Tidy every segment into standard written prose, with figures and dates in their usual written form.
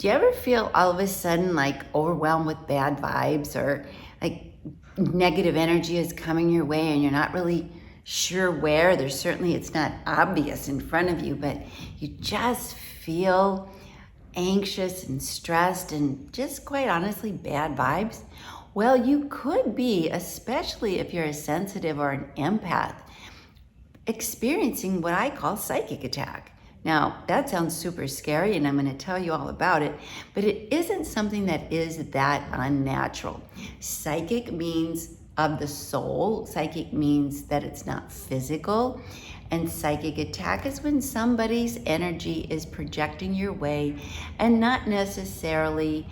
Do you ever feel all of a sudden like overwhelmed with bad vibes, or like negative energy is coming your way and you're not really sure where? There's certainly, it's not obvious in front of you, but you just feel anxious and stressed and just quite honestly bad vibes? Well, you could be, especially if you're a sensitive or an empath, experiencing what I call psychic attack. Now, that sounds super scary, and I'm going to tell you all about it, but it isn't something that is that unnatural. Psychic means of the soul. Psychic means that it's not physical. And psychic attack is when somebody's energy is projecting your way and not necessarily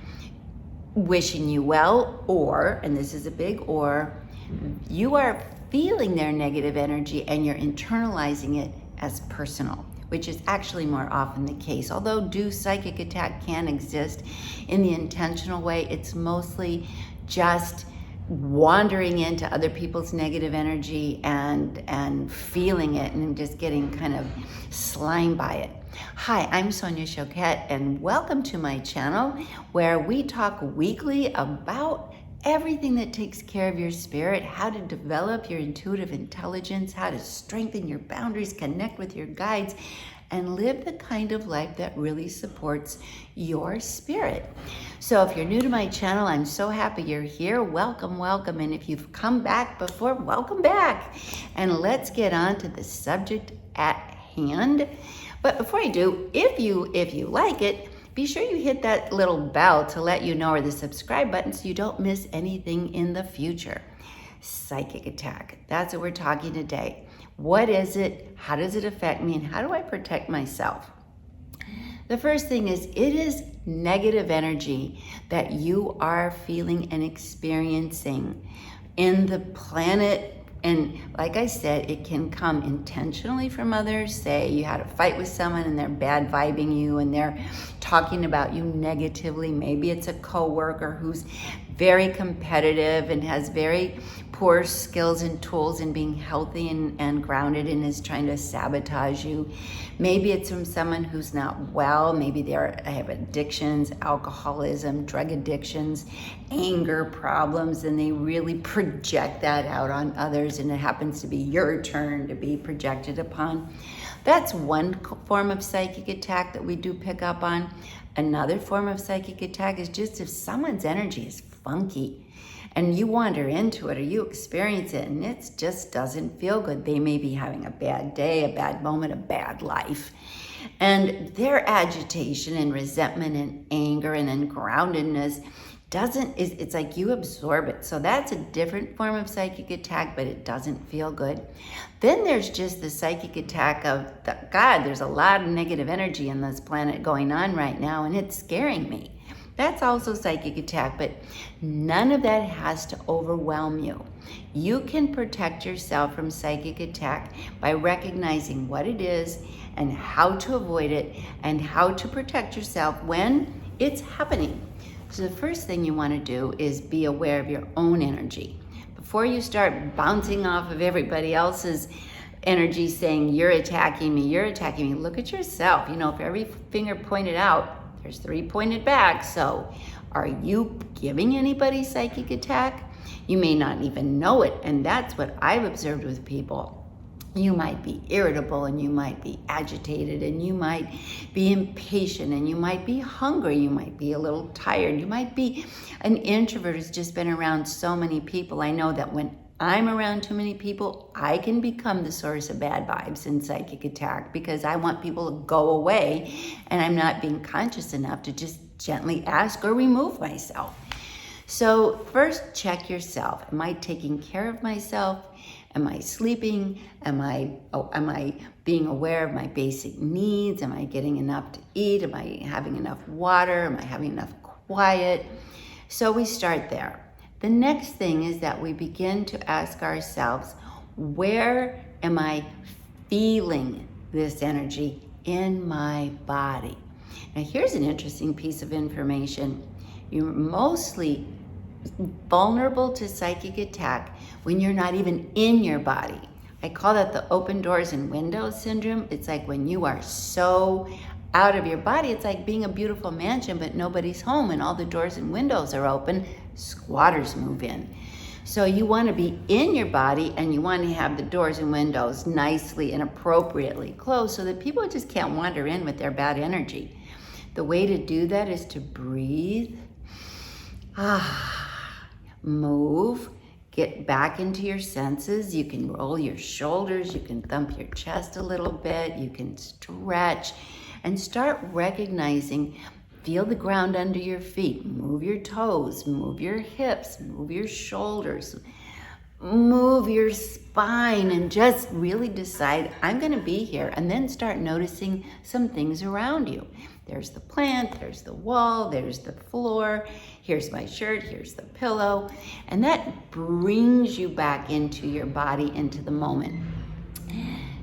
wishing you well, or, and this is a big or, you are feeling their negative energy and you're internalizing it as personal, which is actually more often the case. Although psychic attack can exist in the intentional way, it's mostly just wandering into other people's negative energy and feeling it and just getting kind of slimed by it. Hi, I'm Sonia Choquette, and welcome to my channel where we talk weekly about everything that takes care of your spirit, how to develop your intuitive intelligence, how to strengthen your boundaries, connect with your guides, and live the kind of life that really supports your spirit. So if you're new to my channel, I'm so happy you're here. Welcome, welcome. And if you've come back before, welcome back. And let's get on to the subject at hand. But before I do, if you like it, be sure you hit that little bell to let you know, or the subscribe button, so you don't miss anything in the future. Psychic attack, that's what we're talking today. What is it? How does it affect me? And how do I protect myself? The first thing is, it is negative energy that you are feeling and experiencing in the planet. And like I said, it can come intentionally from others. Say you had a fight with someone and they're bad vibing you and they're talking about you negatively. Maybe it's a coworker who's very competitive and has very poor skills and tools in being healthy and grounded and is trying to sabotage you. Maybe it's from someone who's not well. Maybe they have addictions, alcoholism, drug addictions, anger problems, and they really project that out on others, and it happens to be your turn to be projected upon. That's one form of psychic attack that we do pick up on. Another form of psychic attack is just if someone's energy is funky and you wander into it or you experience it and it just doesn't feel good. They may be having a bad day, a bad moment, a bad life. And their agitation and resentment and anger and ungroundedness it's like you absorb it. So that's a different form of psychic attack, but it doesn't feel good. Then there's just the psychic attack of, God, there's a lot of negative energy in this planet going on right now, and it's scaring me. That's also psychic attack, but none of that has to overwhelm you. You can protect yourself from psychic attack by recognizing what it is and how to avoid it and how to protect yourself when it's happening. So the first thing you want to do is be aware of your own energy. Before you start bouncing off of everybody else's energy saying, you're attacking me, look at yourself. You know, if every finger pointed out, there's 3 pointed back. So are you giving anybody psychic attack? You may not even know it. And that's what I've observed with people. You might be irritable and you might be agitated and you might be impatient and you might be hungry. You might be a little tired. You might be an introvert who's just been around so many people. I know that when I'm around too many people, I can become the source of bad vibes and psychic attack because I want people to go away and I'm not being conscious enough to just gently ask or remove myself. So first, check yourself. Am I taking care of myself? Am I sleeping? Am I being aware of my basic needs? Am I getting enough to eat? Am I having enough water? Am I having enough quiet? So we start there. The next thing is that we begin to ask ourselves, where am I feeling this energy in my body? Now here's an interesting piece of information. You're mostly vulnerable to psychic attack when you're not even in your body. I call that the open doors and windows syndrome. It's like when you are so out of your body, it's like being a beautiful mansion, but nobody's home and all the doors and windows are open. Squatters move in. So you want to be in your body, and you want to have the doors and windows nicely and appropriately closed so that people just can't wander in with their bad energy. The way to do that is to breathe, move, get back into your senses. You can roll your shoulders, you can thump your chest a little bit, you can stretch, and start recognizing, feel the ground under your feet, move your toes, move your hips, move your shoulders, move your spine, and just really decide, I'm going to be here. And then start noticing some things around you. There's the plant, there's the wall, there's the floor, here's my shirt, here's the pillow. And that brings you back into your body, into the moment.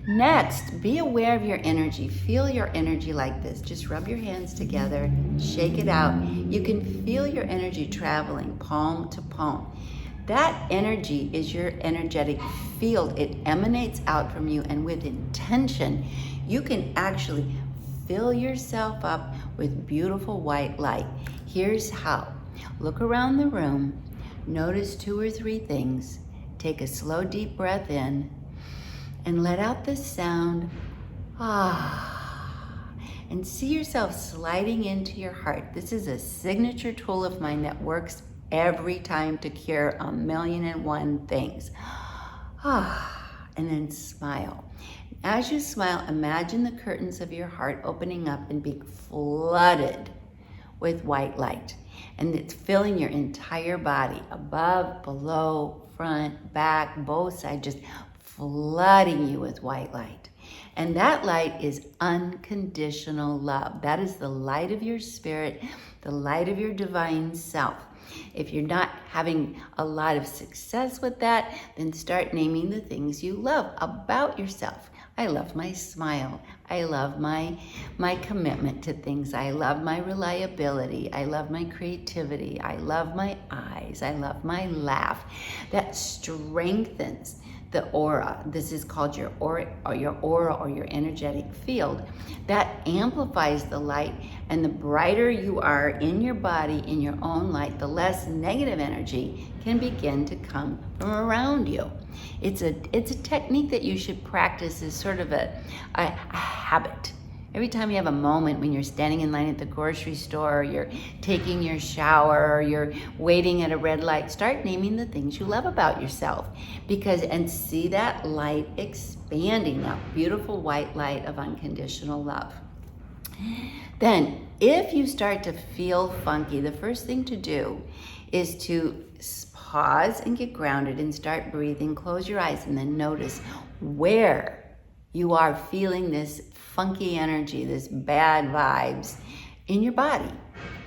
Next, be aware of your energy. Feel your energy like this. Just rub your hands together, shake it out. You can feel your energy traveling palm to palm. That energy is your energetic field. It emanates out from you, and with intention, you can actually fill yourself up with beautiful white light. Here's how. Look around the room, notice 2 or 3 things. Take a slow, deep breath in, and let out the sound, and see yourself sliding into your heart. This is a signature tool of mine that works every time to cure 1,000,001 things. And then smile. As you smile, imagine the curtains of your heart opening up and being flooded with white light. And it's filling your entire body, above, below, front, back, both sides, just flooding you with white light. And that light is unconditional love. That is the light of your spirit, the light of your divine self. If you're not having a lot of success with that, then start naming the things you love about yourself. I love my smile. I love my commitment to things. I love my reliability. I love my creativity. I love my eyes. I love my laugh. That strengthens the aura. This is called your aura or your energetic field. That amplifies the light, and the brighter you are in your body, in your own light, the less negative energy can begin to come from around you. It's a technique that you should practice as sort of a habit. Every time you have a moment when you're standing in line at the grocery store, or you're taking your shower, or you're waiting at a red light, start naming the things you love about yourself, and see that light expanding, that beautiful white light of unconditional love. Then, if you start to feel funky, the first thing to do is to pause and get grounded and start breathing. Close your eyes and then notice where you are feeling this funky energy, this bad vibes in your body.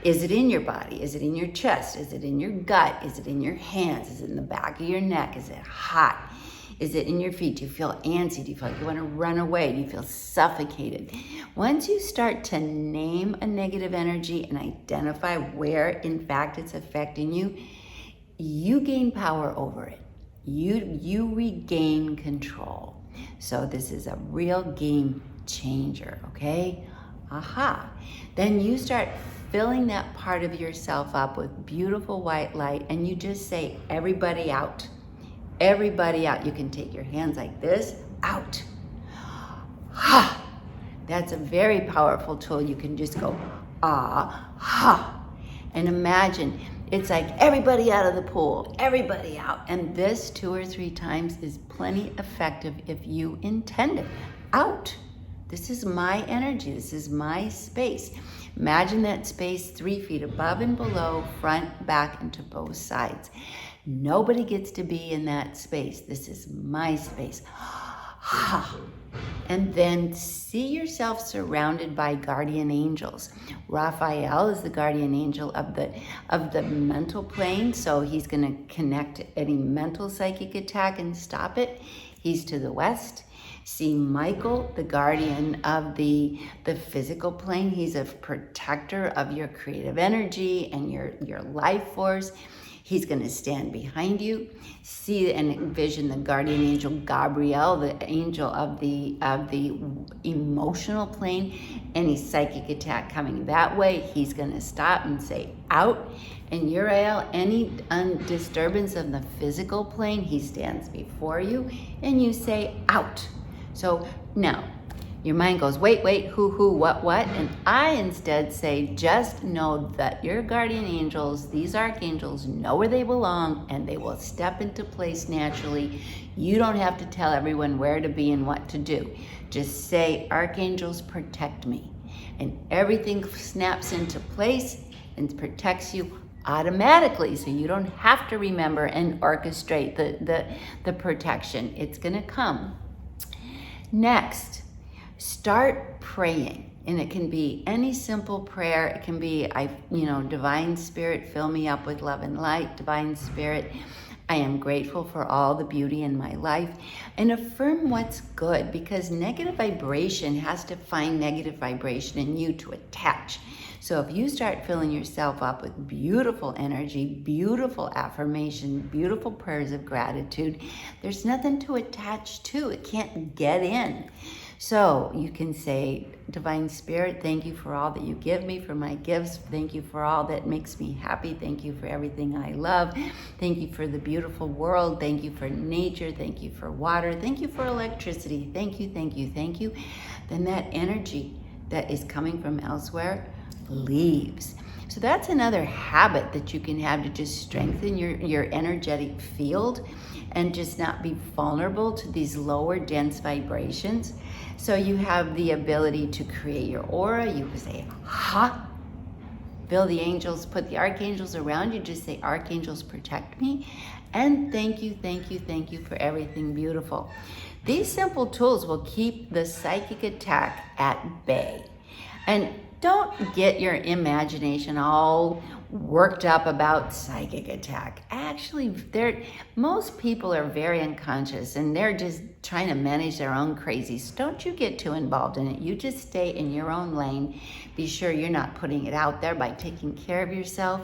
Is it in your body? Is it in your chest? Is it in your gut? Is it in your hands? Is it in the back of your neck? Is it hot? Is it in your feet? Do you feel antsy? Do you feel like you want to run away? Do you feel suffocated? Once you start to name a negative energy and identify where in fact it's affecting you, you gain power over it. You regain control. So this is a real game changer, okay? Then you start filling that part of yourself up with beautiful white light, and you just say, everybody out. Everybody out. You can take your hands like this, out. That's a very powerful tool. You can just go, and imagine it's like everybody out of the pool, everybody out. And this 2 or 3 times is plenty effective if you intend it. Out. This is my energy. This is my space. Imagine that space 3 feet above and below, front, back, and to both sides. Nobody gets to be in that space. This is my space. And then see yourself surrounded by guardian angels. Raphael is the guardian angel of the mental plane, so he's going to connect any mental psychic attack and stop it. He's to the west. See, Michael, the guardian of the physical plane, he's a protector of your creative energy and your life force. He's going to stand behind you. See and envision the guardian angel Gabriel, the angel of the emotional plane. Any psychic attack coming that way, he's going to stop and say out. And Uriel, any disturbance of the physical plane, he stands before you and you say out. So now your mind goes, wait, who, what? And I instead say, just know that your guardian angels, these archangels, know where they belong and they will step into place naturally. You don't have to tell everyone where to be and what to do. Just say, archangels, protect me. And everything snaps into place and protects you automatically, so you don't have to remember and orchestrate the protection. It's going to come. Next, start praying, and it can be any simple prayer. It can be, Divine Spirit, fill me up with love and light. Divine Spirit, I am grateful for all the beauty in my life, and affirm what's good, because negative vibration has to find negative vibration in you to attach. So if you start filling yourself up with beautiful energy, beautiful affirmation, beautiful prayers of gratitude, there's nothing to attach to. It can't get in. So you can say, Divine Spirit, thank you for all that you give me, for my gifts. Thank you for all that makes me happy. Thank you for everything I love. Thank you for the beautiful world. Thank you for nature. Thank you for water. Thank you for electricity. Thank you, thank you, thank you. Then that energy that is coming from elsewhere leaves. So that's another habit that you can have to just strengthen your energetic field and just not be vulnerable to these lower dense vibrations. So you have the ability to create your aura. You can say, ha, feel the angels, put the archangels around you. Just say, archangels, protect me. And thank you, thank you, thank you for everything beautiful. These simple tools will keep the psychic attack at bay. And don't get your imagination all worked up about psychic attack. Actually, most people are very unconscious and they're just trying to manage their own crazies. Don't you get too involved in it. You just stay in your own lane. Be sure you're not putting it out there by taking care of yourself.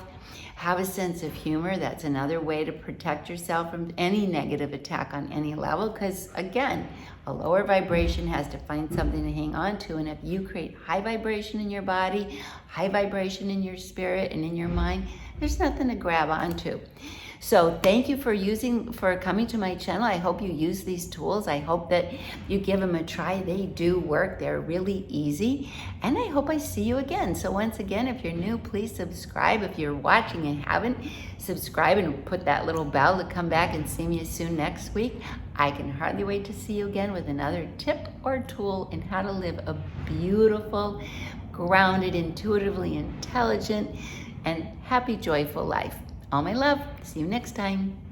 Have a sense of humor. That's another way to protect yourself from any negative attack on any level, because again, a lower vibration has to find something to hang on to. And if you create high vibration in your body, high vibration in your spirit and in your mind, there's nothing to grab onto. So thank you for coming to my channel. I hope you use these tools. I hope that you give them a try. They do work. They're really easy. And I hope I see you again. So once again, if you're new, please subscribe. If you're watching and haven't, subscribe and put that little bell to come back and see me soon next week. I can hardly wait to see you again with another tip or tool in how to live a beautiful, grounded, intuitively intelligent, and happy, joyful life. All my love. See you next time.